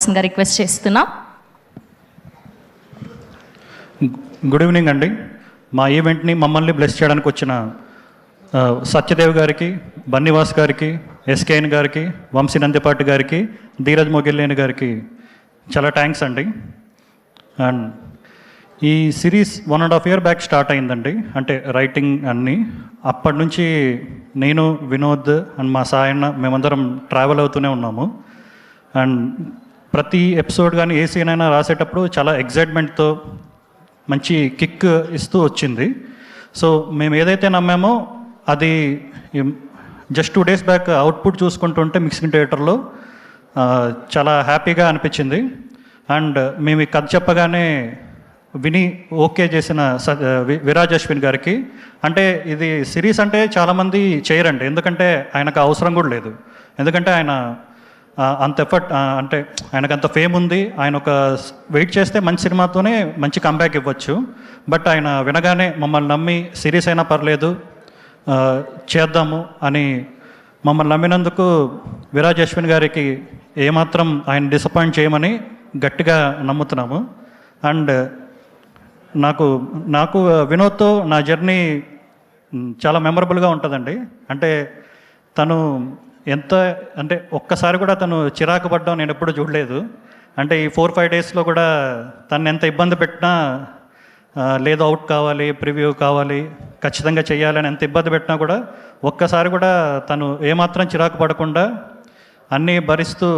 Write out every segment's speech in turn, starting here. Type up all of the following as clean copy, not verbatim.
మాట్లాడవలసిందిగా రిక్వెస్ట్ చేస్తున్నా. Good evening అండి. మా ఈవెంట్ని మమ్మల్ని బ్లెస్ చేయడానికి వచ్చిన సత్యదేవ్ గారికి, బన్నివాస్ గారికి, ఎస్కేఎన్ గారికి, వంశీ నందిపాటి గారికి, ధీరజ్ మొగిల్లేని గారికి చాలా థ్యాంక్స్ అండి. అండ్ ఈ సిరీస్ 1.5 year బ్యాక్ స్టార్ట్ అయిందండి, అంటే రైటింగ్ అన్నీ. అప్పటి నుంచి నేను, వినోద్ అండ్ మా సాయన్న మేమందరం ట్రావెల్ అవుతూనే ఉన్నాము. అండ్ ప్రతి ఎపిసోడ్ కానీ ఏ సీన్ అయినా రాసేటప్పుడు చాలా ఎగ్జైట్మెంట్తో మంచి కిక్ ఇస్తూ వచ్చింది. సో మేము ఏదైతే నమ్మామో అది జస్ట్ 2 days బ్యాక్ అవుట్పుట్ చూసుకుంటుంటే మిక్సింగ్ థియేటర్లో చాలా హ్యాపీగా అనిపించింది. అండ్ మేము ఈ కథ చెప్పగానే విని ఓకే చేసిన విరాజ్ అశ్విన్ గారికి, అంటే ఇది సిరీస్ అంటే చాలామంది చేయరండి, ఎందుకంటే ఆయనకు అవసరం కూడా లేదు. ఎందుకంటే ఆయన అంత ఎఫర్ట్, అంటే ఆయనకు అంత ఫేమ్ ఉంది. ఆయన ఒక వెయిట్ చేస్తే మంచి సినిమాతోనే మంచి కంబ్యాక్ ఇవ్వచ్చు. బట్ ఆయన వినగానే మమ్మల్ని నమ్మి సిరీస్ అయినా పర్లేదు చేద్దాము అని మమ్మల్ని నమ్మినందుకు విరాజ్ అశ్విన్ గారికి ఏమాత్రం ఆయన డిసప్పాయింట్ చేయమని గట్టిగా నమ్ముతున్నాము. అండ్ నాకు వినోద్తో నా జర్నీ చాలా మెమరబుల్గా ఉంటుందండి. అంటే తను ఎంత, అంటే ఒక్కసారి కూడా తను చిరాకు పడ్డం నేను ఎప్పుడు చూడలేదు. అంటే ఈ 4-5 daysలో కూడా తను ఎంత ఇబ్బంది పెట్టినా, లేదు అవుట్ కావాలి, ప్రివ్యూ కావాలి, ఖచ్చితంగా చేయాలని ఎంత ఇబ్బంది పెట్టినా కూడా ఒక్కసారి కూడా తను ఏమాత్రం చిరాకు పడకుండా అన్నీ భరిస్తూ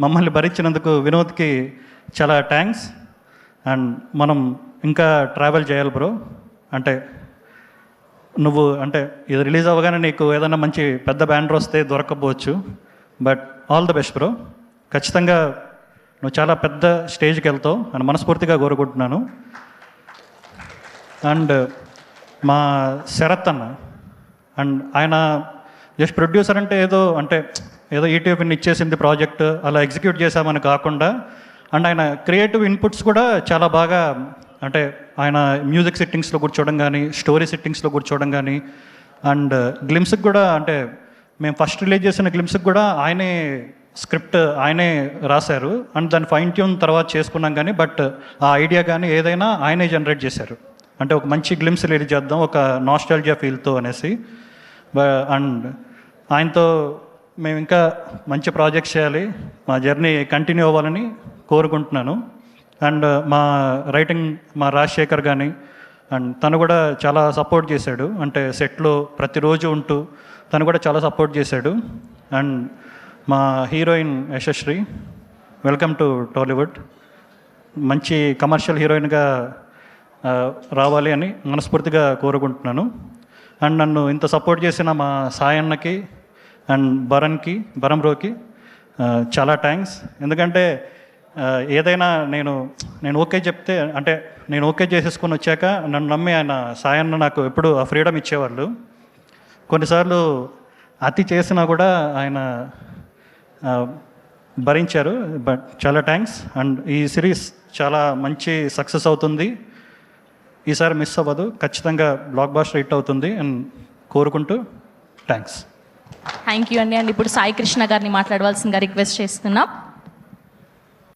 మమ్మల్ని భరించినందుకు వినోద్కి చాలా థ్యాంక్స్. అండ్ మనం ఇంకా ట్రావెల్ చేయాలి బ్రో. అంటే నువ్వు, అంటే ఇది రిలీజ్ అవ్వగానే నీకు ఏదైనా మంచి పెద్ద బ్యానర్ వస్తే దొరకకపోవచ్చు, but all the best bro. ఖచ్చితంగా నువ్వు చాలా పెద్ద స్టేజ్కి వెళ్తావు అని మనస్ఫూర్తిగా కోరుకుంటున్నాను. అండ్ మా శరత్ అన్న, అండ్ ఆయన జస్ట్ ప్రొడ్యూసర్ అంటే ఏదో ఈటీవీని ఇచ్చేసింది ప్రాజెక్ట్ అలా ఎగ్జిక్యూట్ చేశామని కాకుండా, అండ్ ఆయన క్రియేటివ్ ఇన్పుట్స్ కూడా చాలా బాగా, అంటే ఆయన మ్యూజిక్ సిట్టింగ్స్లో కూర్చోవడం కానీ, స్టోరీ సిట్టింగ్స్లో కూర్చోవడం కానీ, అండ్ గ్లిమ్స్కి కూడా, అంటే మేము ఫస్ట్ రిలీజ్ చేసిన గ్లిమ్స్కి కూడా ఆయనే స్క్రిప్ట్ ఆయనే రాశారు. అండ్ దాన్ని ఫైన్ ట్యూన్ తర్వాత చేసుకున్నాం కానీ, బట్ ఆ ఐడియా కానీ ఏదైనా ఆయనే జనరేట్ చేశారు. అంటే ఒక మంచి గ్లిమ్స్ రిలీజ్ చేద్దాం ఒక నాస్టాల్జియా ఫీల్తో అనేసి. అండ్ ఆయనతో మేము ఇంకా మంచి ప్రాజెక్ట్స్ చేయాలి, మా జర్నీ కంటిన్యూ అవ్వాలని కోరుకుంటున్నాను. అండ్ మా రైటింగ్ మా రాజశేఖర్ కానీ, అండ్ తను కూడా చాలా సపోర్ట్ చేశాడు. అంటే సెట్లో ప్రతిరోజు ఉంటూ తను కూడా చాలా సపోర్ట్ చేశాడు. అండ్ మా heroine Yashasri, welcome to Tollywood. మంచి కమర్షియల్ హీరోయిన్గా రావాలి అని మనస్ఫూర్తిగా కోరుకుంటున్నాను. అండ్ నన్ను ఇంత సపోర్ట్ చేసిన మా సాయన్నకి అండ్ బరం బ్రోకి చాలా థ్యాంక్స్. ఎందుకంటే ఏదైనా నేను ఓకే చెప్తే, అంటే నేను ఓకే చేసేసుకొని వచ్చాక నన్ను నమ్మి ఆయన సాయన్న నాకు ఎప్పుడు ఆ ఫ్రీడమ్ ఇచ్చేవాళ్ళు. కొన్నిసార్లు అతి చేసినా కూడా ఆయన భరించారు. బట్ చాలా థ్యాంక్స్. అండ్ ఈ సిరీస్ చాలా మంచి సక్సెస్ అవుతుంది, ఈసారి మిస్ అవ్వదు, ఖచ్చితంగా బ్లాక్ బాస్టర్ హిట్ అవుతుంది అని కోరుకుంటూ థ్యాంక్స్. థ్యాంక్ యూ అండి. అండ్ ఇప్పుడు సాయి కృష్ణ గారిని మాట్లాడవలసిందిగా రిక్వెస్ట్ చేస్తున్నాం.